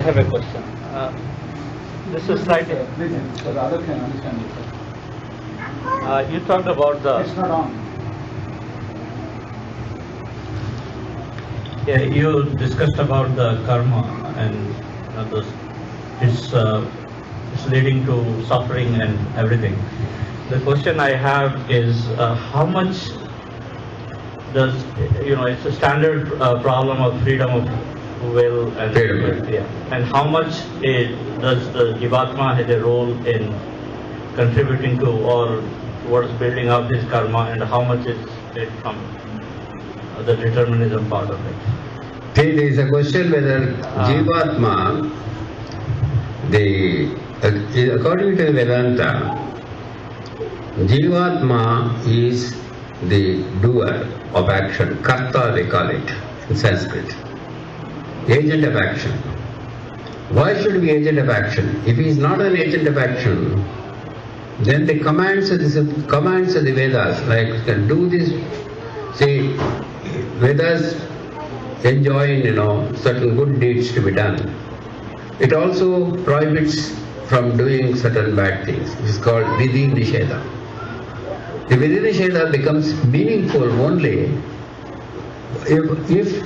have a question. This is slightly. So the other can understand it. You talked about the. It's not on. Yeah, you discussed about the karma and it's leading to suffering and everything. The question I have is how much does it's a standard problem of freedom of will and and how much does the Jivatma have a role in contributing to or towards building up this karma, and how much is it from the determinism part of it? There is a question whether Jivatma, according to Vedanta, Jivatma is the doer of action, karta they call it in Sanskrit, agent of action. Why should be agent of action? If he is not an agent of action, then the commands of the Vedas, like do this, see, Vedas enjoin, certain good deeds to be done. It also prohibits from doing certain bad things. It's called Vidhi Nisheda. The Vidhi Nisheda becomes meaningful only if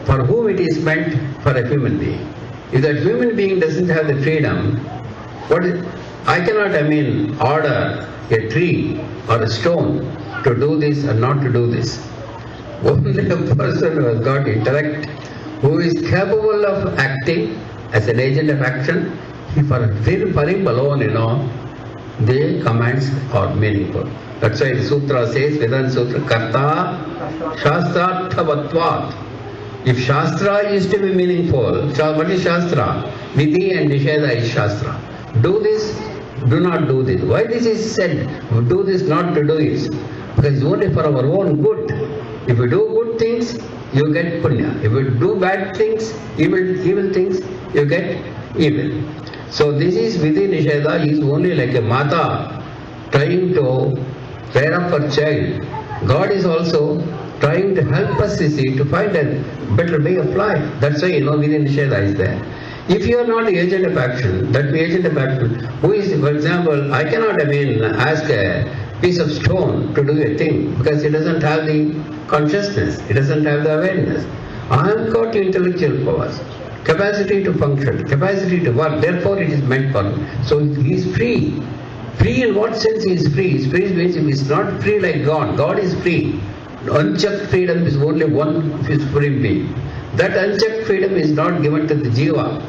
for whom it is meant for a human being. If that human being doesn't have the freedom, I cannot order a tree or a stone to do this or not to do this. Only a person who has got intellect, who is capable of acting as an agent of action, for him alone, the commands are meaningful. That's why the Sutra says, Vedanta Sutra, Karta Shastrarthavatvat. If Shastra is to be meaningful, what is Shastra? Vidhi and Nisheda is Shastra. Do this, do not do this. Why this is said? Do this, not to do it. Because it's only for our own good. If we do good things, you get punya. If we do bad things, evil things, you get evil. So this is Vidhi Nisheda is only like a mata trying to rear up her child. God is also trying to help us, to find a better way of life. That's why, Vidhi Nisheda is there. If you are not the agent of action, that agent of action, who is, for example, I cannot, ask a piece of stone to do a thing because it doesn't have the consciousness, it doesn't have the awareness. I have got intellectual powers, capacity to function, capacity to work, therefore it is meant for me. So he is free. Free in what sense he is free? Free means he is not free like God. God is free. Unchecked freedom is only one supreme being. That unchecked freedom is not given to the jiva.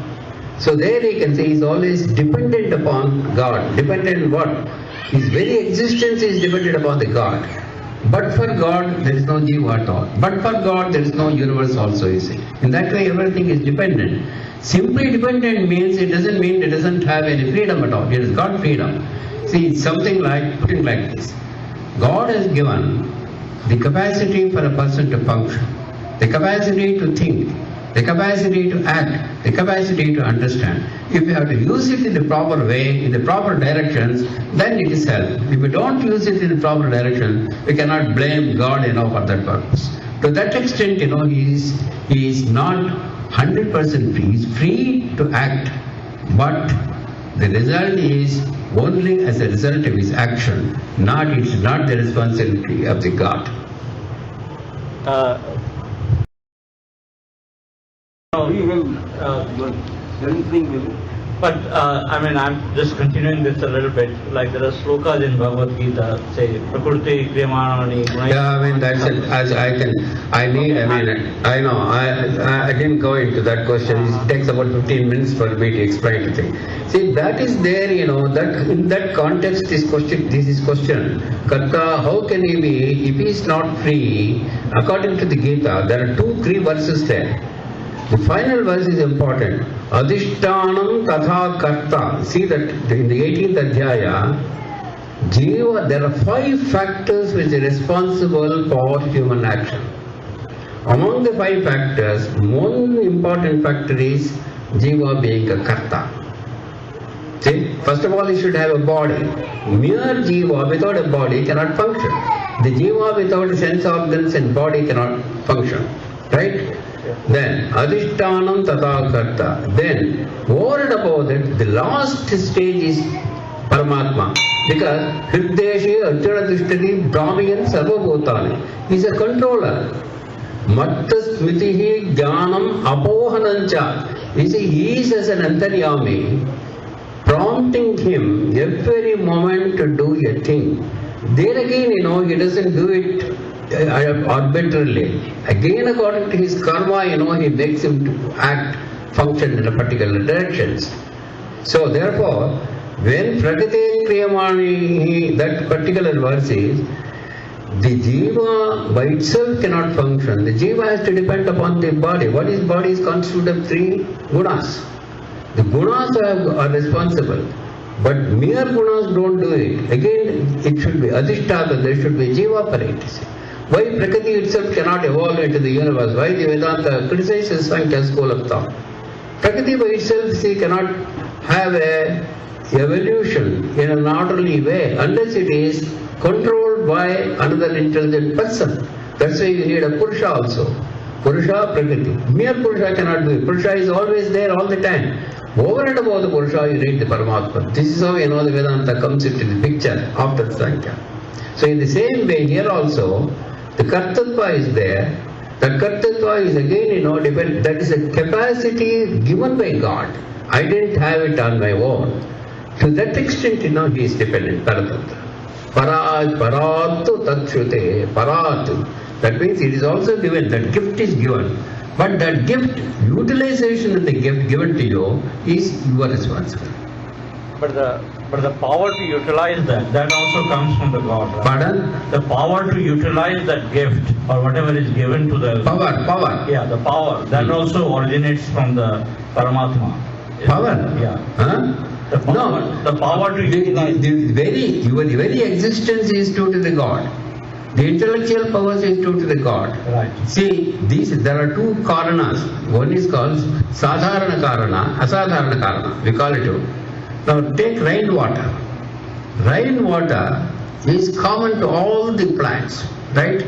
So there he can say he is always dependent upon God. Dependent on what? His very existence is dependent upon the God. But for God, there is no jiva at all. But for God, there is no universe also, you see. In that way, everything is dependent. Simply dependent means it doesn't mean it doesn't have any freedom at all. It has got freedom. See, it's something like, putting like this. God has given the capacity for a person to function, the capacity to think, the capacity to act, the capacity to understand. If we have to use it in the proper way, in the proper directions, then it is help. If we don't use it in the proper direction, we cannot blame God for that purpose. To that extent, he is not 100% free. He is free to act, but the result is only as a result of his action. It's not the responsibility of the God. But I'm just continuing this a little bit. Like there are slokas in Bhagavad Gita, say Prakriti Kriyamanani. Yeah, that's it. I didn't go into that question. It takes about 15 minutes for me to explain the thing. See, that is there, that in that context this is question. Karta, how can he be, if he is not free? According to the Gita, there are 3 verses there. The final verse is important. Adhishtanam tatha karta. See that in the 18th Adhyaya, Jiva, there are 5 factors which are responsible for human action. Among the 5 factors, one important factor is Jiva being a karta. See, first of all, he should have a body. Mere Jiva without a body cannot function. The Jiva without sense organs and body cannot function. Right? Then Adhishtanam Tata Karta. Then over and above that, the last stage is Paramatma. Because Hrideshe Arjuna Drishtati Brahmiyan Sarvabhutani. He is a controller. Matta Smritihi Jnanam Apohanancha. He is as an Antaryami, prompting him every moment to do a thing. There again, he doesn't do it arbitrarily. Again, according to his karma, he makes him to act, function in a particular directions. So therefore, when Prakriti Kriyamani, that particular verse is, the jiva by itself cannot function. The jiva has to depend upon the body. What is body is constituted of 3 gunas. The gunas are responsible. But mere gunas don't do it. Again, it should be adhisthata, there should be jiva paretis. Why Prakriti itself cannot evolve into the universe? Why the Vedanta criticizes Sankhya school of thought? Prakriti by itself, cannot have a evolution in an orderly way unless it is controlled by another intelligent person. That's why you need a Purusha also. Purusha, Prakriti. Mere Purusha cannot do it. Purusha is always there all the time. Over and above the Purusha, you need the Paramatma. This is how the Vedanta comes into the picture after Sankhya. So in the same way here also, the Kartatva is there. That Kartatva is again, that is a capacity given by God. I didn't have it on my own. To that extent, he is dependent. Paratatra. Paratu tatshute. Paratu. That means it is also given. That gift is given. But that gift, utilization of the gift given to you is your responsibility. But the power to utilize that also comes from the God. Right? Pardon? The power to utilize that gift or whatever is given to the Power. Yeah, the power that also originates from the Paramatma. Power? Yeah. Huh? The power, No. the power to utilize. Your very existence is due to the God. The intellectual powers is due to the God. Right. See, there are 2 karanas. One is called Sadharana Karana, Asadharana Karana. We call it. Now take rainwater. Rainwater is common to all the plants, right?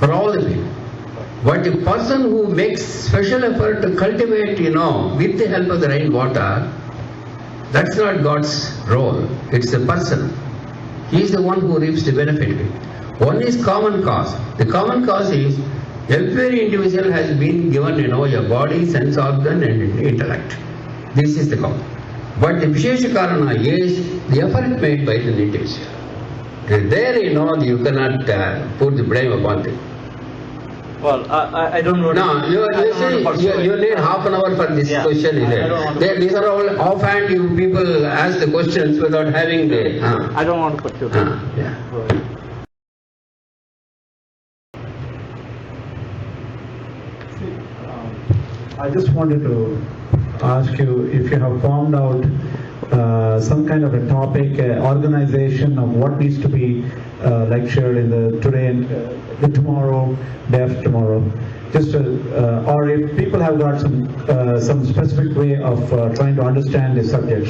For all the people. But the person who makes special effort to cultivate, with the help of the rainwater, that's not God's role. It's the person. He is the one who reaps the benefit of it. One is common cause. The common cause is every individual has been given, a body, sense organ and intellect. This is the cause. But the Vishesha Karana is the effort made by the individual. There, you cannot put the blame upon them. Well, I don't know. No, you need half an hour for this question. These are all offhand you people ask the questions without having the... I don't want to put you. Yeah. I just wanted to ask you if you have found out some kind of a topic, organization of what needs to be lectured in the today and the tomorrow, day after tomorrow. Just or if people have got some specific way of trying to understand the subject,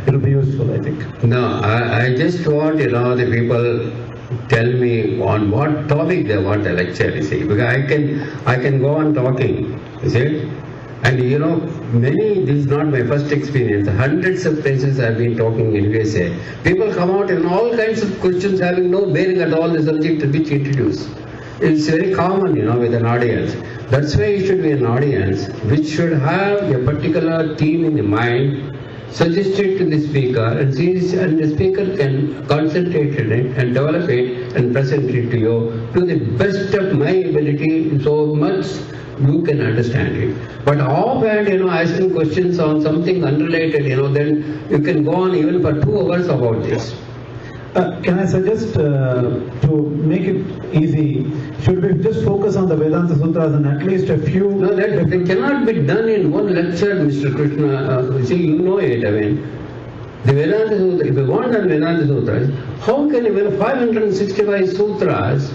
it will be useful, I think. No, I just want the people tell me on what topic they want a lecture. You see, because I can go on talking. You see. And this is not my first experience. Hundreds of places I've been talking in USA. People come out in all kinds of questions having no bearing at all the subject which introduced. It's very common, with an audience. That's why it should be an audience which should have a particular theme in the mind, suggested to the speaker, and the speaker can concentrate on it and develop it and present it to you to the best of my ability, so much you can understand it. But offhand, asking questions on something unrelated, then you can go on even for 2 hours about this. Can I suggest to make it easy, should we just focus on the Vedanta Sutras and at least a few... No, that cannot be done in one lecture, Mr. Krishna. See, you know it, The Vedanta Sutras, if you want on Vedanta Sutras, how can even 565 sutras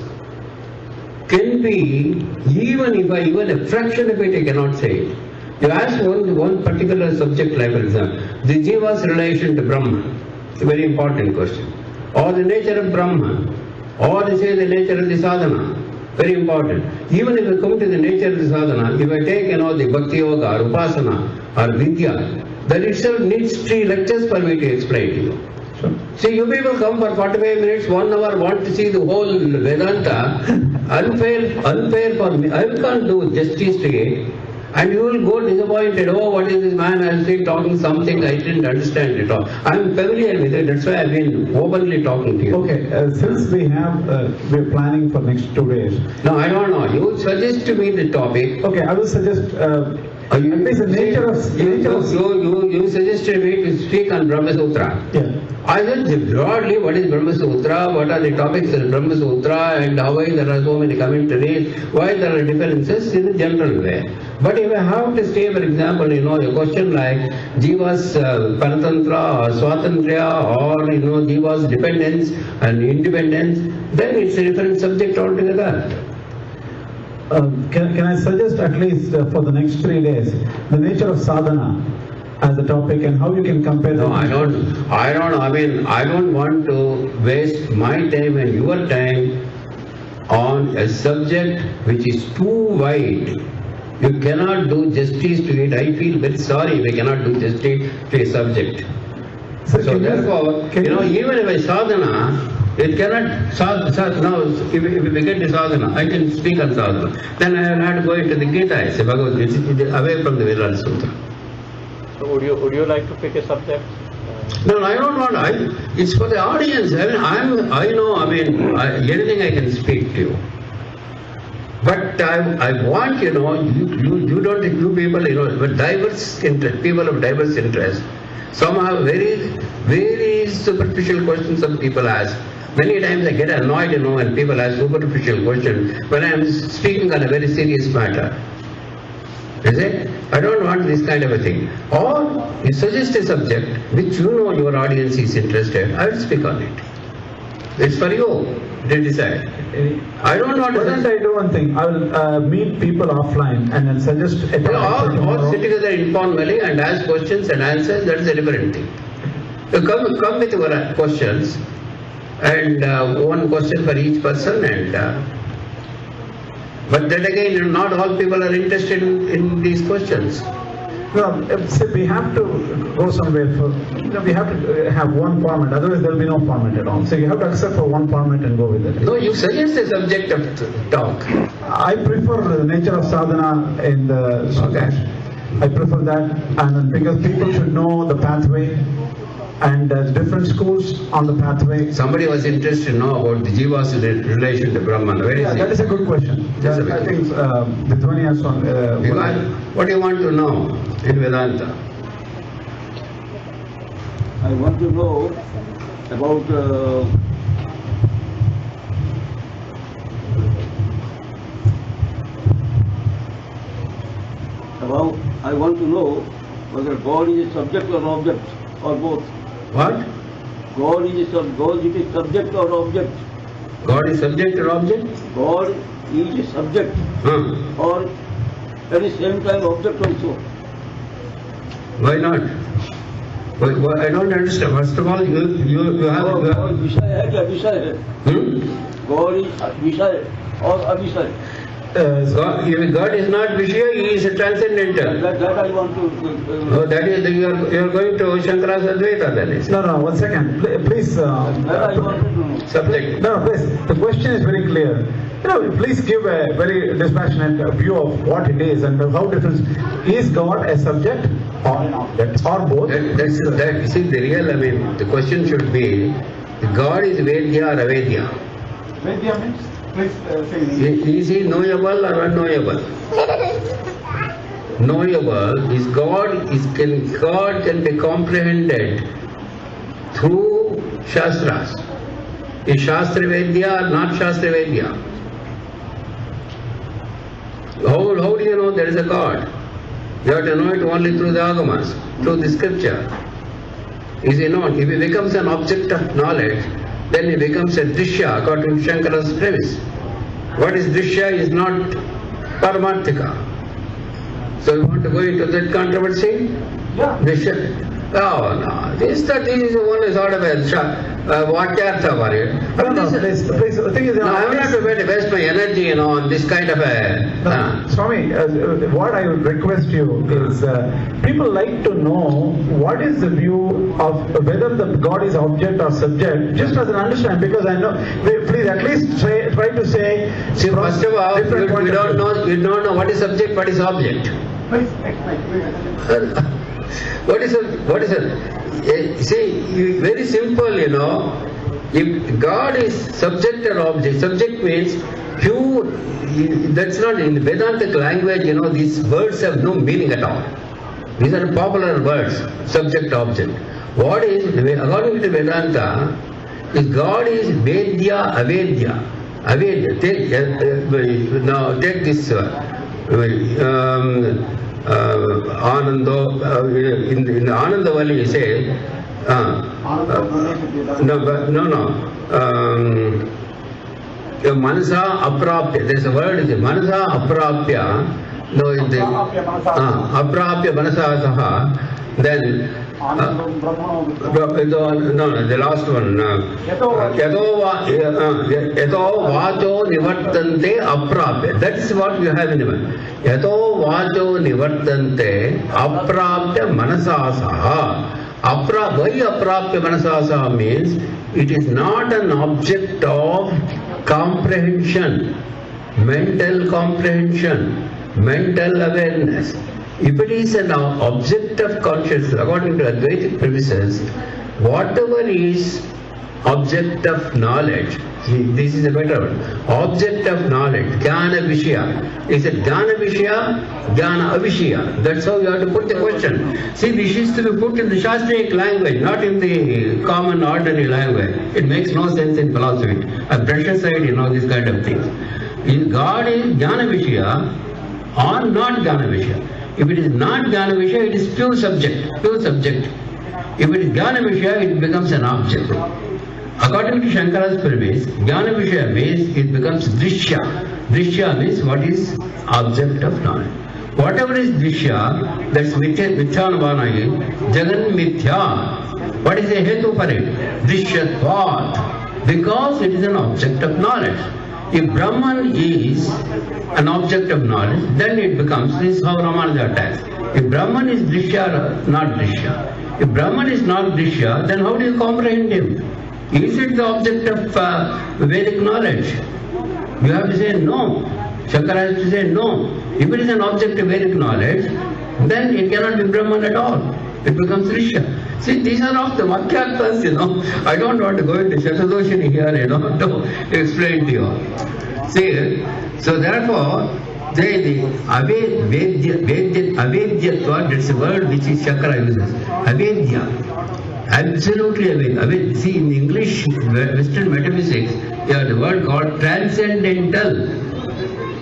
can be, even a fraction of it I cannot say it. You ask one particular subject, like for example, the Jiva's relation to Brahman. It's a very important question. Or the nature of Brahman. Or they say the nature of the sadhana. Very important. Even if you come to the nature of the sadhana, if I take, the bhakti yoga or upasana or vidya, that itself needs 3 lectures for me to explain to you. See, you people come for 45 minutes, 1 hour, want to see the whole Vedanta. Unfair for me. I can't do justice to it. And you will go disappointed. Oh, what is this man actually talking something I didn't understand at all. I am familiar with it. That's why I've been openly talking to you. Okay, since we're planning for next 2 days. No, I don't know. You suggest to me the topic. Okay, I will suggest, at least the nature of... You suggested me to speak on Brahma Sutra. Yeah. I said broadly what is Brahma Sutra, what are the topics in Brahma Sutra, and how there are so many commentaries, why there are differences in a general way. But if I have to say, for example, a question like Jiva's Paratantra or Swatantriya or Jiva's dependence and independence, then it's a different subject altogether. Can I suggest at least for the next 3 days, the nature of sadhana as a topic and how you can compare No, them? I don't want to waste my time and your time on a subject which is too wide. You cannot do justice to it. I feel very sorry if I cannot do justice to a subject. Sir, So therefore, even if I sadhana, it cannot, now if we get to sadhana, I can speak on sadhana. Then I will have to go into the Gita, I say, Bhagavad Gita, away from the Vedanta Sutra. So would you like to pick a subject? No, I don't want. It's for the audience. Anything I can speak to you. But I want, you people, but diverse interest, people of diverse interest. Some have very, very superficial questions some people ask. Many times I get annoyed, when people ask superficial questions when I am speaking on a very serious matter. Is it? I don't want this kind of a thing. Or you suggest a subject which your audience is interested, I will speak on it. It's for you to decide. I don't want Why don't I do one thing? I will meet people offline and then suggest a topic. Or sit together informally and ask questions and answers, that is a different thing. So come with your questions and one question for each person and but then again, not all people are interested in these questions. No, see, we have to go somewhere for, we have to have one format, otherwise there will be no format at all. So you have to accept for one format and go with it. No, you suggest a subject of talk. I prefer the nature of sadhana in the sutras. I prefer that, and then because people should know the pathway and different schools on the pathway. Somebody was interested to know about the Jiva's relation to Brahman. Where is That it? is a good question. That's a big I think Vidwani has one. What do you want to know in Vedanta? I want to know about I want to know whether God is a subject or object or both. What? God is a subject or object. God is subject or object? God is a subject or at the same time object also. Why not? I don't understand. First of all, you have... God Vishaya hai kya Vishaya hai? God is Vishaya or Avishaya. If God is not Vishaya, He is a transcendental. That I want to... That is, you are going to Shankara's Advaita, that is. No, 1 second. Please. that I wanted to know. Subject. No, please. The question is very clear. Please give a very dispassionate view of what it is and how different. Is God a subject or an object or both? See, the real, the question should be, God is Vedya or Avedya? Vedya means? Please say. Is He knowable or unknowable? Knowable is God can be comprehended through Shastras. Is Shastra Vedya or not Shastra Vedya? How do you know there is a God? You have to know it only through the Agamas, through the scripture. Is He not? If He becomes an object of knowledge, then He becomes a Drishya according to Shankara's premise. What is Drishya is not Paramarthika. So you want to go into that controversy? Yeah. Drishya. No. This is one sort of a vakyartha for it. No, please, the thing is, No, I will not to waste my energy, on this kind of a... Swami, what I would request you is, people like to know what is the view of whether the God is object or subject, just as an understanding, because I know, please at least try to say... See, first of all, different you point of don't view. know what is subject, what is object. What is it? See, very simple, If God is subject or object, subject means pure, that's not in Vedantic language, these words have no meaning at all. These are popular words, subject, object. What is, according to Vedanta, is God is Vedya, Avedya. Avedya, now take this Anando, in the Anandavali you say, Manasa Aprapya, there is a word, Manasa Aprapya, no, in the Aprapya Manasa Saha, then no, the last one. Yato vacho nivartante aprapya. That's what you have in the mind. Yato vacho nivartante aprapya manasasaha. Why aprapya manasasaha means it is not an object of comprehension, mental comprehension, mental awareness. If it is an object of consciousness, according to Advaitic premises, whatever is object of knowledge, this is a better one, object of knowledge, Jnana Vishya. Is it Jnana Vishya, Jnana Avishya? That's how you have to put the question. See, this is to be put in the Shastric language, not in the common ordinary language. It makes no sense in philosophy. A precious side, these kind of things. If God is Jnana Vishya or not Jnana Vishya. If it is not Jnana Vishya, it is pure subject, pure subject. If it is Jnana Vishya, it becomes an object. According to Shankara's premise, Jnana Vishya means it becomes Drishya. Drishya means what is object of knowledge. Whatever is Drishya, that's Mithyanavana, Jagan Mithya. What is the hetu for it? Drishyatvat. Because it is an object of knowledge. If Brahman is an object of knowledge, then it becomes, this is how Ramanuja attacks. If Brahman is Drishya or not Drishya, if Brahman is not Drishya, then how do you comprehend him? Is it the object of Vedic knowledge? You have to say no. Shankara has to say no. If it is an object of Vedic knowledge, then it cannot be Brahman at all. It becomes Drishya. See, these are all the Vakyarthas, I don't want to go into Shatadoshini here, to explain to you. See, so therefore, the Avedyatva, that's a word which is Shankara uses. Avedya. Absolutely Avedya. See, in English, Western metaphysics, you have the word called transcendental.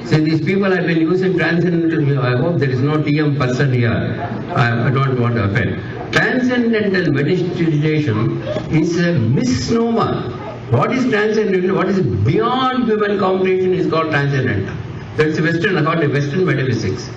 See, these people have been using transcendental. I hope there is no TM person here. I don't want to offend. Transcendental meditation is a misnomer. What is transcendental? What is beyond human comprehension is called transcendental. That's Western, according to Western metaphysics.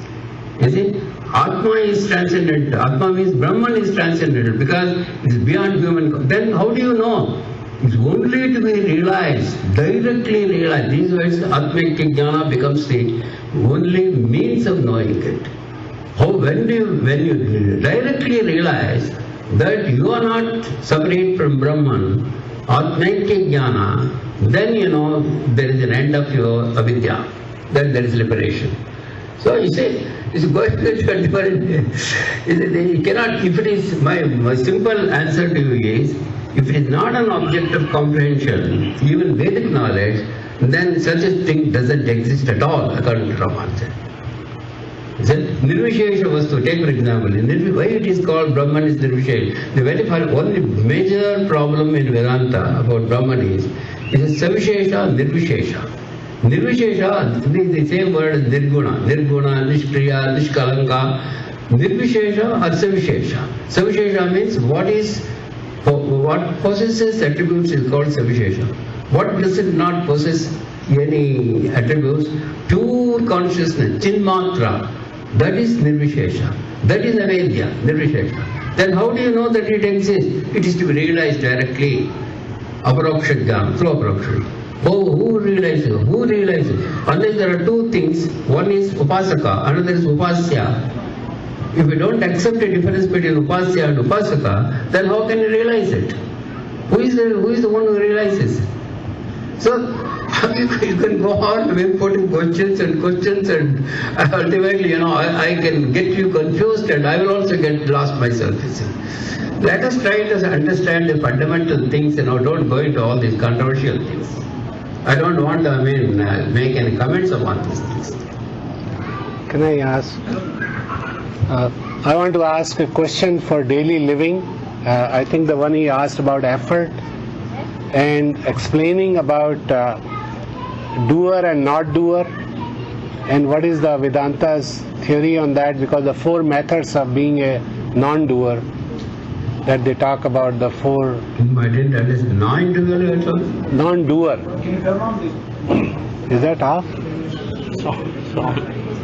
You see, Atma is transcendental. Atma means Brahman is transcendental because it is beyond human. Then how do you know? It's only to be realized, directly realized. These words, Atmik Jnana becomes the only means of knowing it. When you directly realize that you are not separate from Brahman, Atmik Jnana, then there is an end of your avidya. Then there is liberation. So you say, it's going to be different. You cannot, if it is, my simple answer to you is, if it is not an object of comprehension, even Vedic knowledge, then such a thing doesn't exist at all, according to Ramanuja. Nirvishesha Vastu, take for example, why it is called Brahman is Nirvishesha? The very only major problem in Vedanta about Brahman is Savishesha, Nirvishesha. Nirvishesha, the same word as Nirguna, Nishkriya, Nishkalanka. Nirvishesha or Savishesha. Savishesha means what possesses attributes is called Savishesha. What does it not possess any attributes? Pure consciousness, Chinmatra. That is Nirvishesha. That is Avedya, Nirvishesha. then how do you know that it exists? It is to be realized directly. Aparoksha jnana, through aparoksha. Oh, who realizes? Who realizes? Unless there are two things, one is upasaka, another is upasya. If you don't accept the difference between upasya and upasaka, then how can you realize it? Who is the one who realizes? So, you can go on putting questions and ultimately, I can get you confused and I will also get lost myself. Let us try to understand the fundamental things, don't go into all these controversial things. I don't want to, make any comments upon these things. Can I ask? I want to ask a question for daily living. I think the one he asked about effort and explaining about doer and not doer, and what is the Vedanta's theory on that, because the four methods of being a non-doer that they talk about, the four. I didn't understand. Non-doer at all? Non-doer. Can you turn on this? Is that off?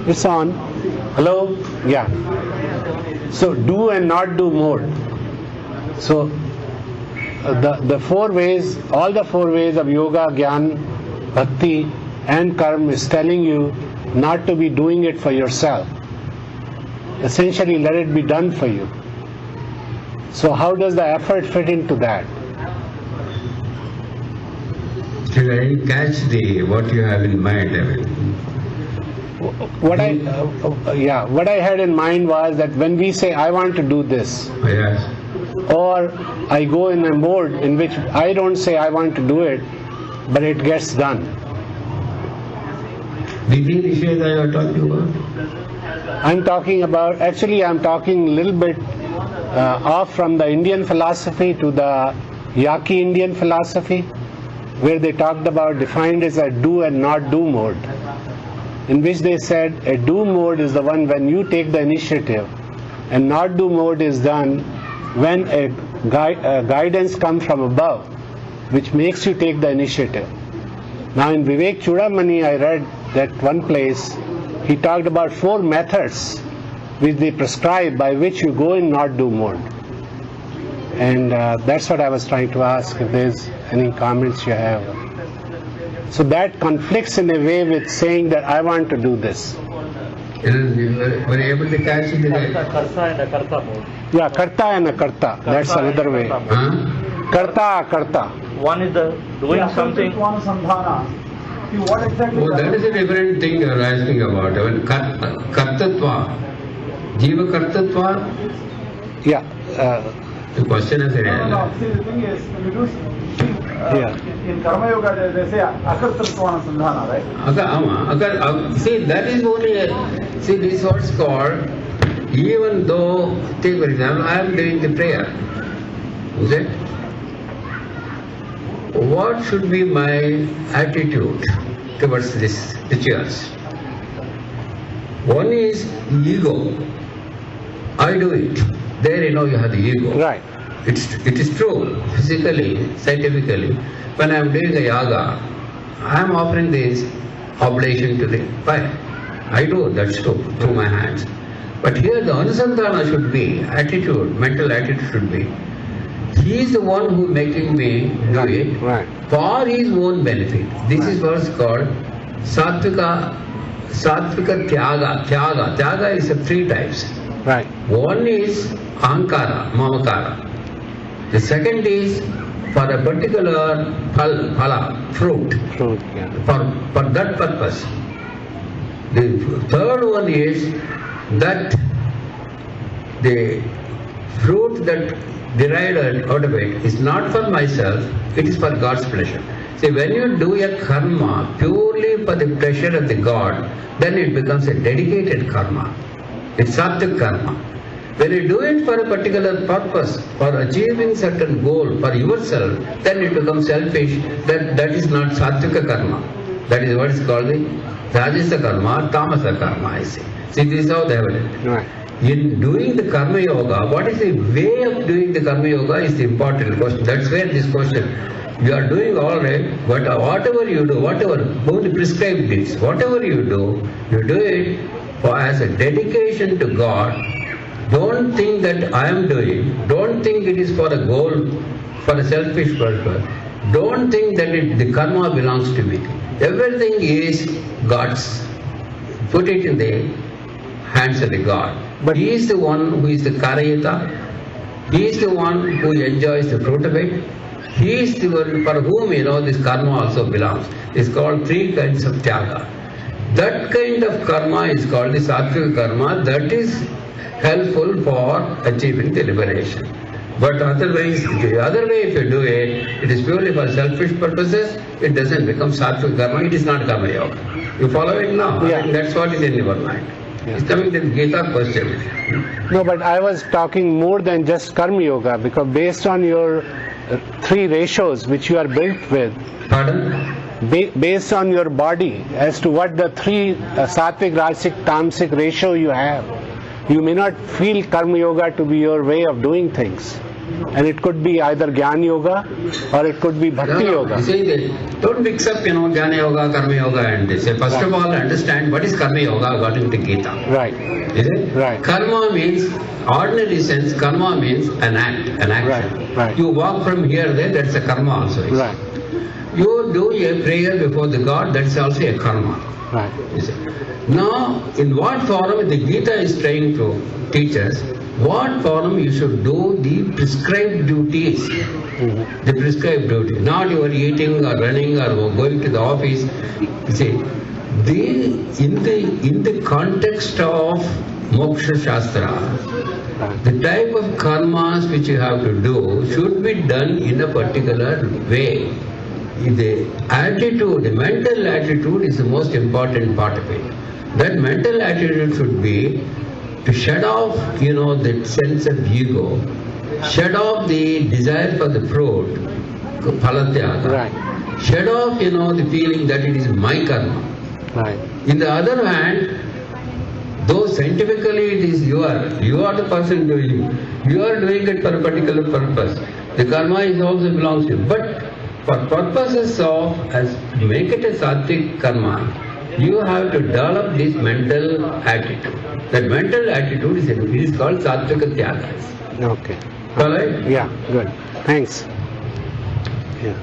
It's on. Hello? Yeah. So do and not do mode. So the four ways, all the four ways of yoga, jnana, bhakti and karma is telling you not to be doing it for yourself. Essentially, let it be done for you. So how does the effort fit into that? Still, I didn't catch what you have in mind. What I had in mind was that when we say I want to do this, Yes. or I go in a mode in which I don't say I want to do it, but it gets done. Vidhi Nisheda you are talking about? I'm talking a little bit off from the Indian philosophy to the Yaqui Indian philosophy, where they talked about, defined as a do and not do mode, in which they said a do mode is the one when you take the initiative, and not do mode is done when a guidance comes from above, which makes you take the initiative. Now in Vivek Chudamani, I read that one place, he talked about four methods which they prescribe by which you go in not do mode. And that's what I was trying to ask, if there's any comments you have. So that conflicts in a way with saying that I want to do this. Were you able to catch it? Yeah, karta and akarta, that's another way. Huh? Karta, akarta. One is the doing something. What exactly? Oh, that is a different thing you are asking about. Kartatva. Jiva kartatva. Yeah. The question is See, the thing is, when you do, in Karma Yoga, they say akartatva anusandhana, right? See, that is only see, this is what's called, even though, take for example, I am doing the prayer. Is it? What should be my attitude towards this rituals? One is ego. I do it. There you have the ego. Right. It is true, physically, scientifically. When I am doing a yoga, I am offering this oblation to the fire. I do, that's true, through my hands. But here the anusandhana should be, attitude, mental attitude should be, he is the one who making me do it for his own benefit. This is what's called sattvika tyaga. Tyaga is of three types. Right. One is ahankara, mamakara. The second is for a particular phala, fruit. Fruit, yeah. For that purpose. The third one is that the fruit that derived out of it is not for myself, it is for God's pleasure. See, when you do a karma purely for the pleasure of the God, then it becomes a dedicated karma. It's sattvic karma. When you do it for a particular purpose, for achieving certain goal for yourself, then it becomes selfish. That is not sattvika karma. That is what is called the rajasa karma, tamasa karma, I say. See, this is how they have it. Right. In doing the karma yoga, what is the way of doing the karma yoga is the important question. That's where this question. You are doing all right, but whatever you do, both the prescribed bits, whatever you do it as a dedication to God. don't think that I am doing, don't think it is for a goal, for a selfish purpose. Don't think that the karma belongs to me. Everything is God's. Put it in the hands of the God. But He is the one who is the Karayata. He is the one who enjoys the fruit of it. He is the one for whom this karma also belongs. It's called three kinds of tyaga. That kind of karma is called the sattvika karma. That is helpful for achieving the liberation. But otherwise, the other way if you do it, it is purely for selfish purposes, it doesn't become sattvika karma, it is not karma yoga. You follow it now? Yeah. I think that's what is in your mind. Yeah. It's coming to the Gita question. no, but I was talking more than just karma yoga, because based on your three ratios which you are built with, Pardon? based on your body, as to what the three sattvic, rajasic, tamasic ratio you have, you may not feel karma yoga to be your way of doing things. And it could be either Jnana yoga or it could be Bhakti yoga. You see, don't mix up, Jnana yoga, karma yoga and this. First of all, understand what is karma yoga according to Gita. Right. Is it? Right. Karma means, ordinary sense, karma means an act, an action. Right, right. You walk from here there, that's a karma also. Right. You do a prayer before the God, that's also a karma. Right. You see. Now, in what form the Gita is trying to teach us, what form you should do the prescribed duties. Mm-hmm. The prescribed duty. Not you are eating or running or going to the office. You see, in the context of Moksha Shastra, the type of karmas which you have to do should be done in a particular way. The attitude, the mental attitude is the most important part of it. That mental attitude should be to shut off, that sense of ego, shut off the desire for the fruit, phalatyaga, Right. shut off, the feeling that it is my karma. Right. In the other hand, though scientifically it is you are the person doing it, you are doing it for a particular purpose. The karma is also belongs to you. But for purposes of, as make it a sattvic karma, you have to develop this mental attitude. That mental attitude is called sattvika tyagas. Okay. Alright? Yeah, good. Thanks. Yeah.